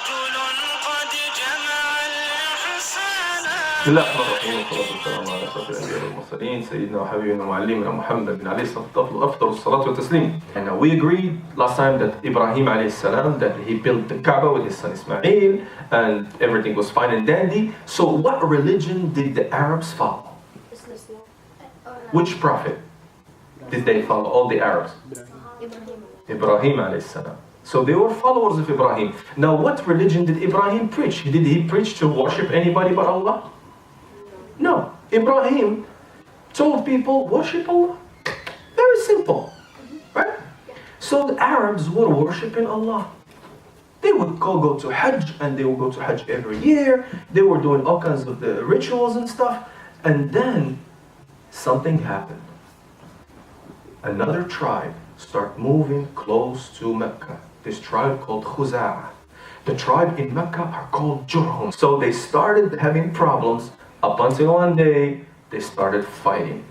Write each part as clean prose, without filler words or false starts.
بسم الله الرحمن الرحيم والصلاة والسلام على أشرف الأنبياء والمرسلين سيدنا وحبيبنا ومعلمنا محمد بن علي أفضل الصلاة والتسليم. And we agreed last time that Ibrahim alayhi salam, that he built the Kaaba with his son Ismail and everything was fine and dandy. So what religion did the Arabs follow? Which prophet did they follow, all the Arabs? Ibrahim alayhi salam. So they were followers of Ibrahim. Now what religion did Ibrahim preach? Did he preach to worship anybody but Allah? No. Ibrahim told people, worship Allah. Very simple. Right? So the Arabs were worshiping Allah. They would go to Hajj, and they would go to Hajj every year. They were doing all kinds of the rituals and stuff. And then something happened. Another tribe started moving close to Mecca. This tribe called Khuza'ah. The tribe in Mecca are called Jurhum. So they started having problems up until one day they started fighting.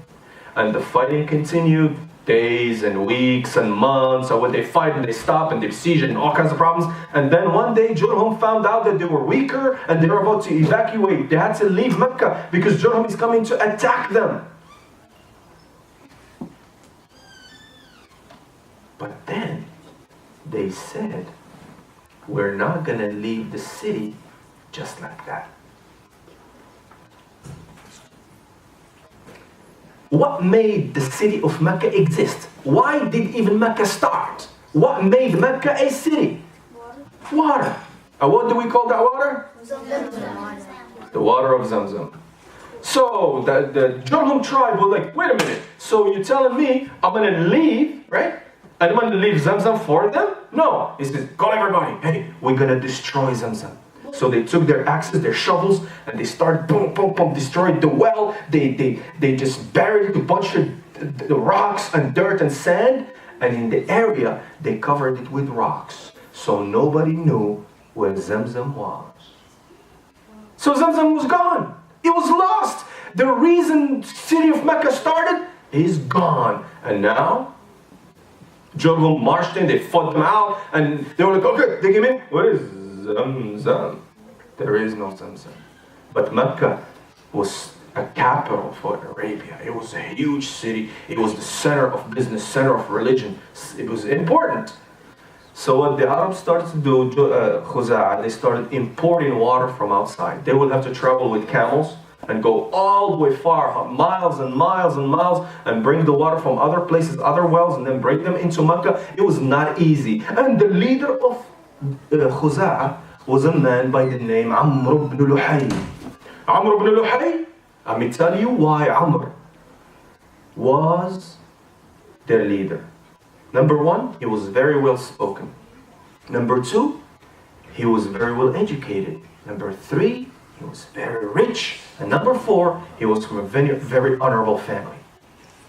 And the fighting continued days and weeks and months. So when they fight and they stop and they siege and all kinds of problems. And then one day Jurhum found out that they were weaker and they were about to evacuate. They had to leave Mecca because Jurhum is coming to attack them. But then they said, we're not going to leave the city just like that. What made the city of Mecca exist? Why did even Mecca start? What made Mecca a city? Water. And what do we call that water? The water of Zamzam. So the Jurhum tribe was like, wait a minute. So you're telling me I'm going to leave, right? And I'm going to leave Zamzam for them? No. He says, call everybody. Hey, we're going to destroy Zamzam. So they took their axes, their shovels, and they started boom, boom, boom, destroyed the well. They just buried a bunch of the rocks and dirt and sand. And in the area, they covered it with rocks. So nobody knew where Zamzam was. So Zamzam was gone. It was lost. The reason city of Mecca started is gone. And now, Jurhum marched in, they fought them out, and they were like, okay, they came in. Where is Zamzam? There is no Zamzam. But Mecca was a capital for Arabia. It was a huge city. It was the center of business, center of religion. It was important. So what the Arabs started to do, Khuza'ah, they started importing water from outside. They would have to travel with camels and go all the way far, miles and miles and miles, and bring the water from other places, other wells, and then bring them into Mecca. It was not easy. And the leader of Khuza'ah was a man by the name Amr ibn Luhay. Amr ibn Luhay, let me tell you why Amr was their leader. Number one, he was very well spoken. Number two, he was very well educated. Number three, he was very rich. And number four, he was from a very honorable family,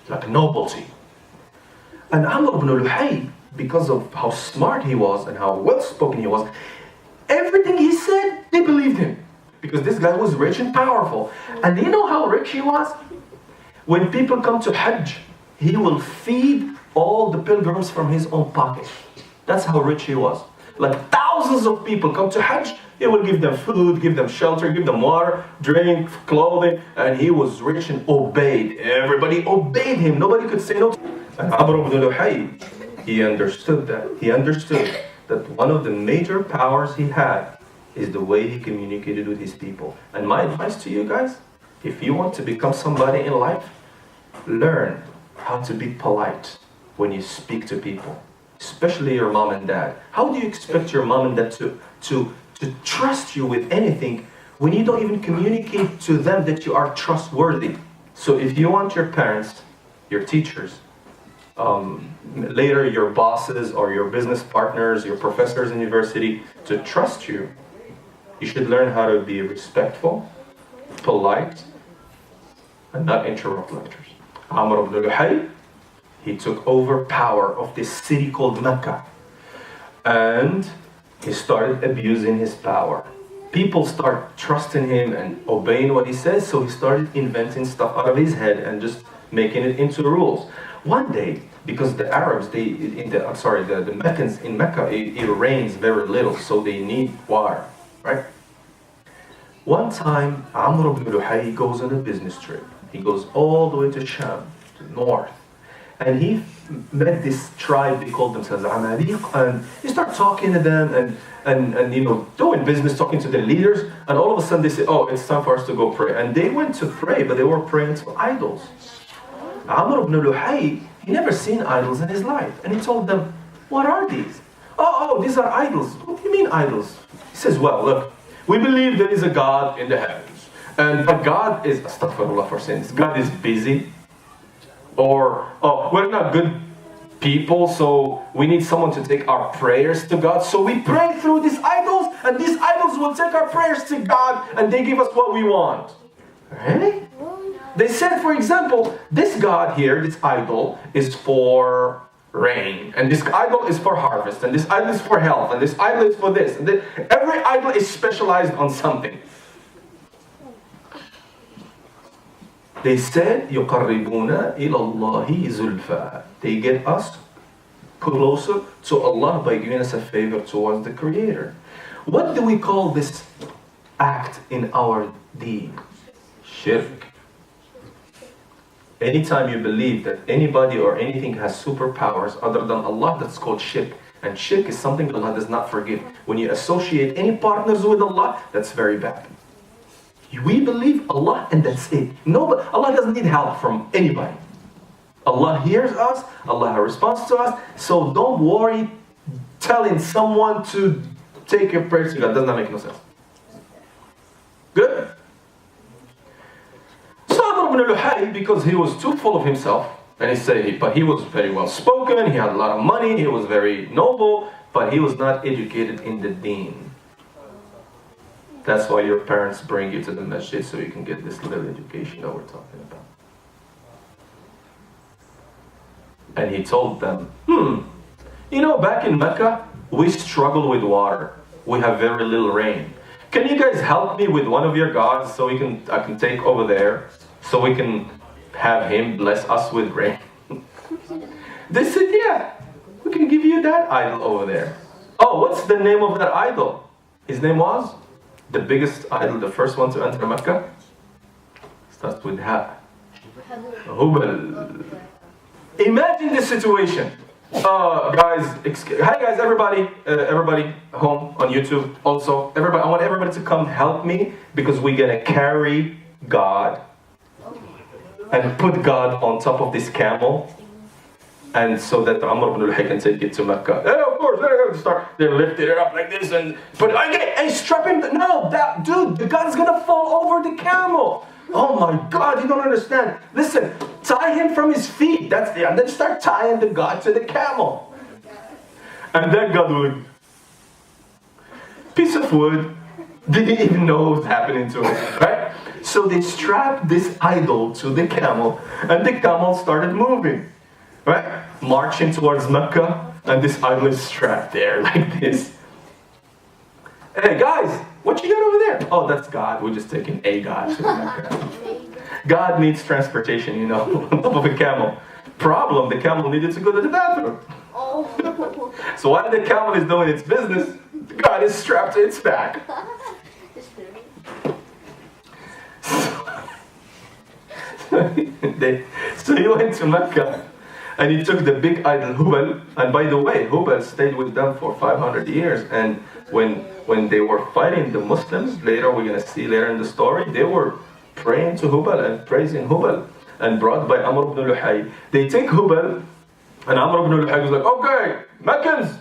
like nobility. And Amr ibn Luhay, because of how smart he was and how well spoken he was, everything he said, they believed him. Because this guy was rich and powerful. And do you know how rich he was? When people come to Hajj, he will feed all the pilgrims from his own pocket. That's how rich he was. Like thousands of people come to Hajj, he will give them food, give them shelter, give them water, drink, clothing, and he was rich and obeyed. Everybody obeyed him. Nobody could say no. And Amr ibn Luhay, he understood that. He understood that one of the major powers he had is the way he communicated with his people. And my advice to you guys, if you want to become somebody in life, learn how to be polite when you speak to people, especially your mom and dad. How do you expect your mom and dad to trust you with anything when you don't even communicate to them that you are trustworthy? So if you want your parents, your teachers, later your bosses or your business partners, your professors in university to trust you, you should learn how to be respectful, polite, and not interrupt lectures. Amr ibn Luhay, he took over power of this city called Mecca. And he started abusing his power. People start trusting him and obeying what he says, so he started inventing stuff out of his head and just making it into rules. One day, because the Arabs, the Meccans in Mecca, it rains very little, so they need water, right? One time, Amr ibn Luhay goes on a business trip. He goes all the way to Sham, to the north. And he met this tribe, they called themselves Amaliq, and he started talking to them and doing business, talking to the leaders, and all of a sudden they say, oh, it's time for us to go pray. And they went to pray, but they were praying to idols. Amr ibn Luhay, he never seen idols in his life. And he told them, what are these? Oh, these are idols. What do you mean idols? He says, well, look, we believe there is a God in the heavens. But God is, astaghfirullah for saying this, God is busy. Or, we're not good people, so we need someone to take our prayers to God. So we pray through these idols, and these idols will take our prayers to God, and they give us what we want. Really? They said, for example, this God here, this idol, is for rain, and this idol is for harvest, and this idol is for health, and this idol is for this. And every idol is specialized on something. They said, يُقَرِّبُونَ إِلَى اللَّهِ زُلْفَى. They get us closer to Allah by giving us a favor towards the Creator. What do we call this act in our deen? Shirk. Anytime you believe that anybody or anything has superpowers other than Allah, that's called shirk. And shirk is something Allah does not forgive. When you associate any partners with Allah, that's very bad. We believe Allah and that's it. No, Allah doesn't need help from anybody. Allah hears us, Allah responds to us, so don't worry telling someone to take your prayers to God. Does not make no sense. Good? So Amr ibn Luhay, because he was too full of himself, and but he was very well spoken, he had a lot of money, he was very noble, but he was not educated in the deen. That's why your parents bring you to the masjid, so you can get this little education that we're talking about. And he told them, back in Mecca, we struggle with water. We have very little rain. Can you guys help me with one of your gods so I can take over there, so we can have him bless us with rain? They said, yeah, we can give you that idol over there. Oh, what's the name of that idol? His name was? The biggest idol, the first one to enter Mecca, starts with Ha. Hubal. Imagine this situation. Hi guys, everybody home on YouTube also. Everybody, I want everybody to come help me because we're gonna carry God and put God on top of this camel, and so that Amr ibn Luhay can take it to Mecca. Of course, they lifted it up like this strap him. No, dude, the God's gonna fall over the camel. Oh my God, you don't understand. Listen, tie him from his feet. And then start tying the God to the camel. And that God would, piece of wood, didn't even know what was happening to it, right? So they strapped this idol to the camel, and the camel started moving, right? Marching towards Mecca. And this idol is strapped there like this. Hey guys, what you got over there? Oh, that's God. We're just taking a God to Mecca. God needs transportation, on top of a camel. Problem, the camel needed to go to the bathroom. So while the camel is doing its business, God is strapped to its back. So he went to Mecca. And he took the big idol Hubal, and by the way, Hubal stayed with them for 500 years. And when they were fighting the Muslims, later we're gonna see later in the story, they were praying to Hubal and praising Hubal, and brought by Amr ibn Luhay. They take Hubal, and Amr ibn Luhay was like, okay, Meccans,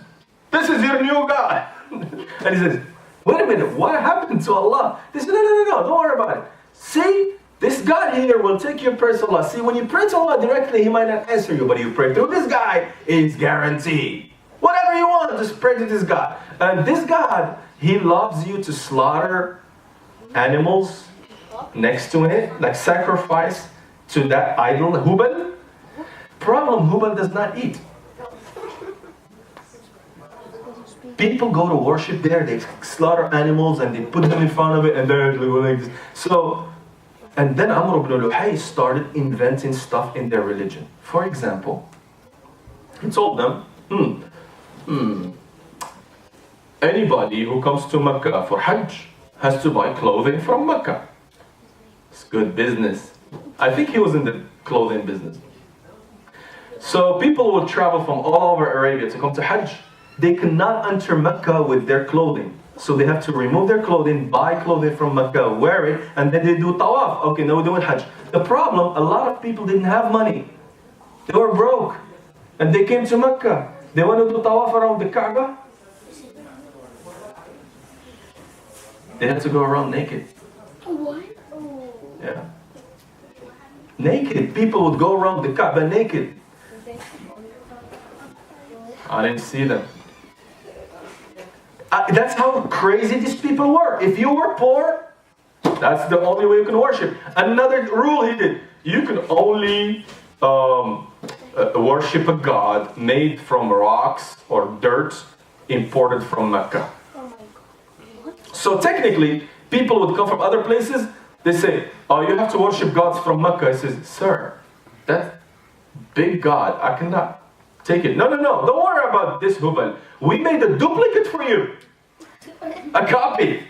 this is your new God. And he says, wait a minute, what happened to Allah? They said, no, don't worry about it. See? This God here will take your prayer to Allah. See, when you pray to Allah directly, He might not answer you, but you pray through this guy, it's guaranteed. Whatever you want, just pray to this God. And this God, He loves you to slaughter animals next to it, like sacrifice to that idol, Hubal. Problem, Hubal does not eat. People go to worship there, they slaughter animals and they put them in front of it, and they're like this. And then Amr ibn Luhay started inventing stuff in their religion. For example, He told them, anybody who comes to Mecca for Hajj has to buy clothing from Mecca. It's good business. I think he was in the clothing business. So people will travel from all over Arabia to come to Hajj. They cannot enter Mecca with their clothing. So they have to remove their clothing, buy clothing from Mecca, wear it, and then they do tawaf. Okay, now we're doing Hajj. The problem, a lot of people didn't have money. They were broke. And they came to Mecca. They want to do tawaf around the Kaaba. They had to go around naked. What? Yeah. Naked. People would go around the Kaaba naked. I didn't see them. That's how crazy these people were. If you were poor, that's the only way you can worship. Another rule he did. You can only worship a god made from rocks or dirt imported from Mecca. So technically, people would come from other places. They say, oh, you have to worship gods from Mecca. He says, sir, that big god, I cannot take it. No, don't worry about this hubal. We made a duplicate for you. A copy.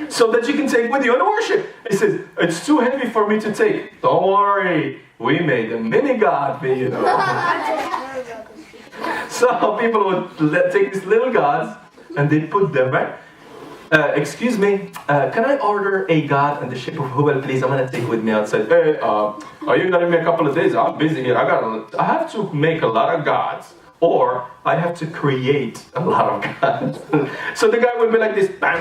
So that you can take with you and worship. He says, it's too heavy for me to take. Don't worry. We made a mini god for you. So people would take these little gods and they put them, right? Excuse me, can I order a god in the shape of Hubal, please? I'm going to take with me outside. Hey, are you going to give me a couple of days? I'm busy here. I have to make a lot of gods. Or I have to create a lot of gods. So the guy would be like this. I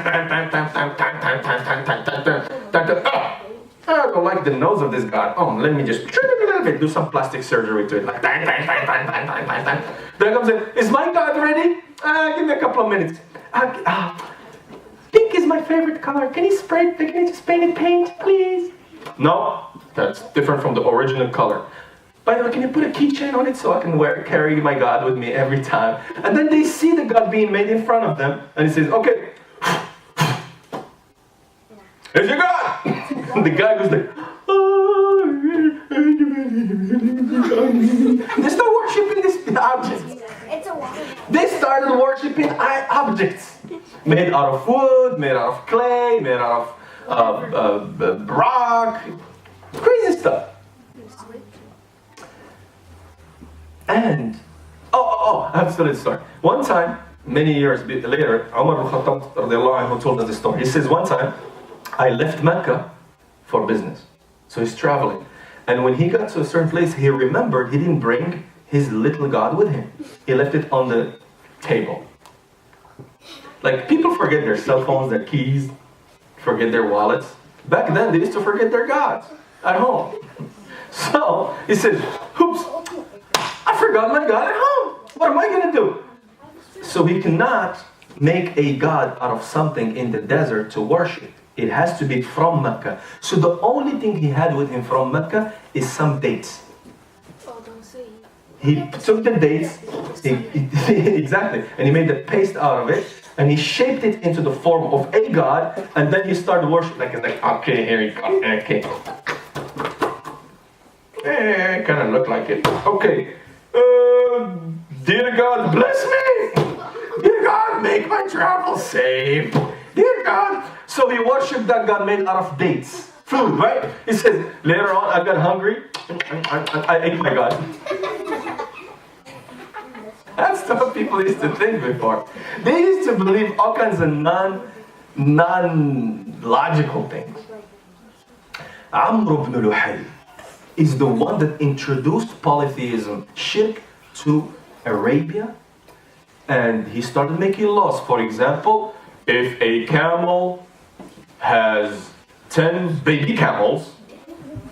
don't like the nose of this god. Oh, let me just do some plastic surgery to it. Like bang, bang, bang, bang, bang, bang, bang, bang. Then comes in, is my god ready? Give me a couple of minutes. Pink is my favorite color. Can you just paint it paint, please? No, that's different from the original color. By the way, can you put a keychain on it so I can carry my god with me every time? And then they see the god being made in front of them, and he says, okay, here's your god! And the guy goes like, they start worshipping these objects. They started worshipping objects made out of wood, made out of clay, made out of rock, crazy stuff. And I have to tell you the story. One time, many years later, Umar al-Khattab radiallahu anhu told us the story. He says, one time, I left Mecca for business. So he's traveling. And when he got to a certain place, he remembered he didn't bring his little god with him. He left it on the table. Like, people forget their cell phones, their keys, forget their wallets. Back then, they used to forget their gods at home. So, he said, oops, I forgot my god at home. What am I going to do? So he cannot make a god out of something in the desert to worship. It has to be from Mecca. So the only thing he had with him from Mecca is some dates. He took the dates, exactly, and he made the paste out of it, and he shaped it into the form of a god, and then he started worshiping. Like, okay, here you go, okay. Kind of look like it. Okay. Dear God, bless me. Dear God, make my travel safe. Dear God. So he worshipped that God made out of dates. Food, right? He says, later on, I got hungry. I ate my God. That's what people used to think before. They used to believe all kinds of non-logical things. Amr ibn Luhay is the one that introduced polytheism, shirk, to Arabia, and he started making laws. For example, if a camel has 10 baby camels,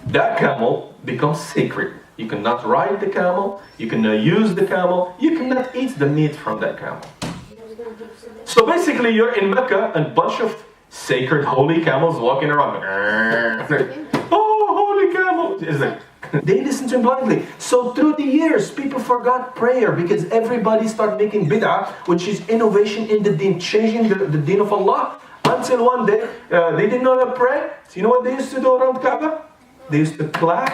that camel becomes sacred. You cannot ride the camel, you cannot use the camel, you cannot eat the meat from that camel. So basically you're in Mecca and a bunch of sacred holy camels walking around. Oh, holy camel! It's like, they listened to him blindly. So through the years, people forgot prayer because everybody started making bid'ah, which is innovation in the deen, changing the deen of Allah. Until one day, they didn't know how to pray. So you know what they used to do around Kaaba? They used to clap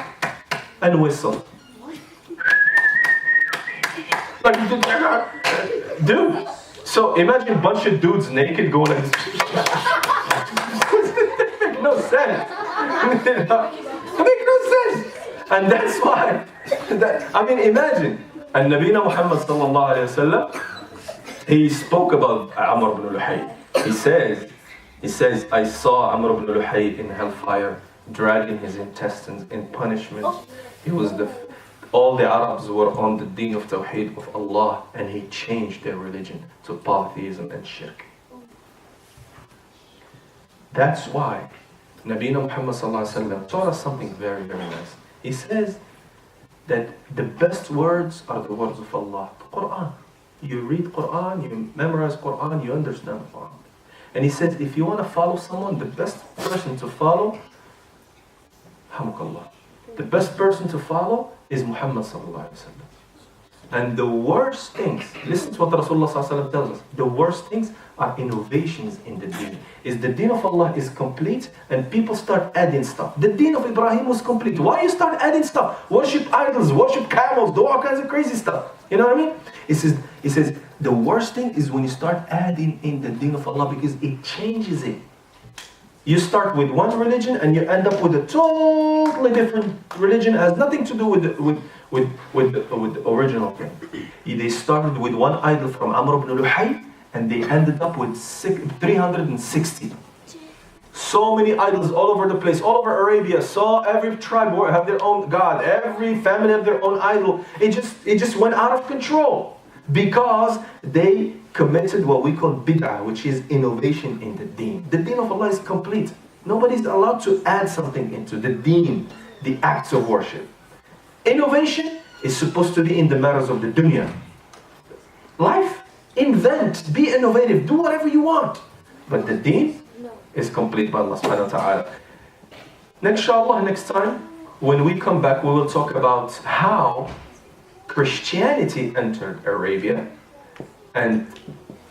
and whistle. Like, dude. So imagine a bunch of dudes naked going like this. No sense. It makes no sense. And that's why, imagine. And Nabina Muhammad sallallahu alayhi wa sallam, he spoke about Amr ibn Luhay. He says, I saw Amr ibn Luhay in hellfire, dragging his intestines in punishment. All the Arabs were on the deen of Tawheed of Allah, and he changed their religion to polytheism and shirk. That's why Nabina Muhammad sallallahu alaihi wasallam taught us something very, very nice. He says that the best words are the words of Allah, the Quran. You read Quran, you memorize Quran, you understand Quran. And he says, if you want to follow someone, the best person to follow, Hamdulillah, the best person to follow is Muhammad sallallahu alaihi wasallam. And the worst things, listen to what Rasulullah sallallahu alaihi wasallam tells us, the worst things are innovations in the deen. Is the deen of Allah is complete and people start adding stuff. The deen of Ibrahim was complete. Why you start adding stuff? Worship idols, worship camels, do all kinds of crazy stuff. You know what I mean? He says the worst thing is when you start adding in the deen of Allah because it changes it. You start with one religion and you end up with a totally different religion. It has nothing to do with the original thing. They started with one idol from Amr ibn Luhay and they ended up with 360. So many idols all over the place, all over Arabia. So every tribe have their own god. Every family have their own idol. It just went out of control because they committed what we call bid'ah, which is innovation in the deen. The deen of Allah is complete. Nobody's allowed to add something into the deen, the acts of worship. Innovation is supposed to be in the matters of the dunya. Life, invent, be innovative, do whatever you want. But the deen is complete by Allah subhanahu wa ta'ala. Inshallah, next time, when we come back, we will talk about how Christianity entered Arabia and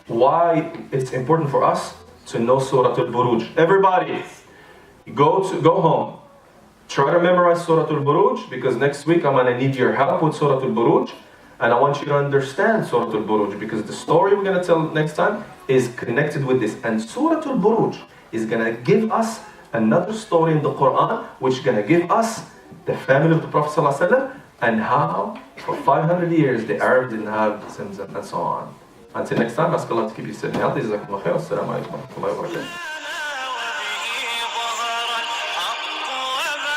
why it's important for us to know Surah Al-Buruj. Everybody, go home. Try to memorize Surah Al-Buruj because next week I'm going to need your help with Surah Al-Buruj. And I want you to understand Surah Al-Buruj because the story we're going to tell next time is connected with this. And Surah Al-Buruj is going to give us another story in the Quran which is going to give us the family of the Prophet ﷺ and how for 500 years the Arabs didn't have Zamzam and so on. Until next time, ask Allah to keep you safe and healthy. Jazakumullah khair. Assalamu alaikum wa rahmatullahi wa barakatuh.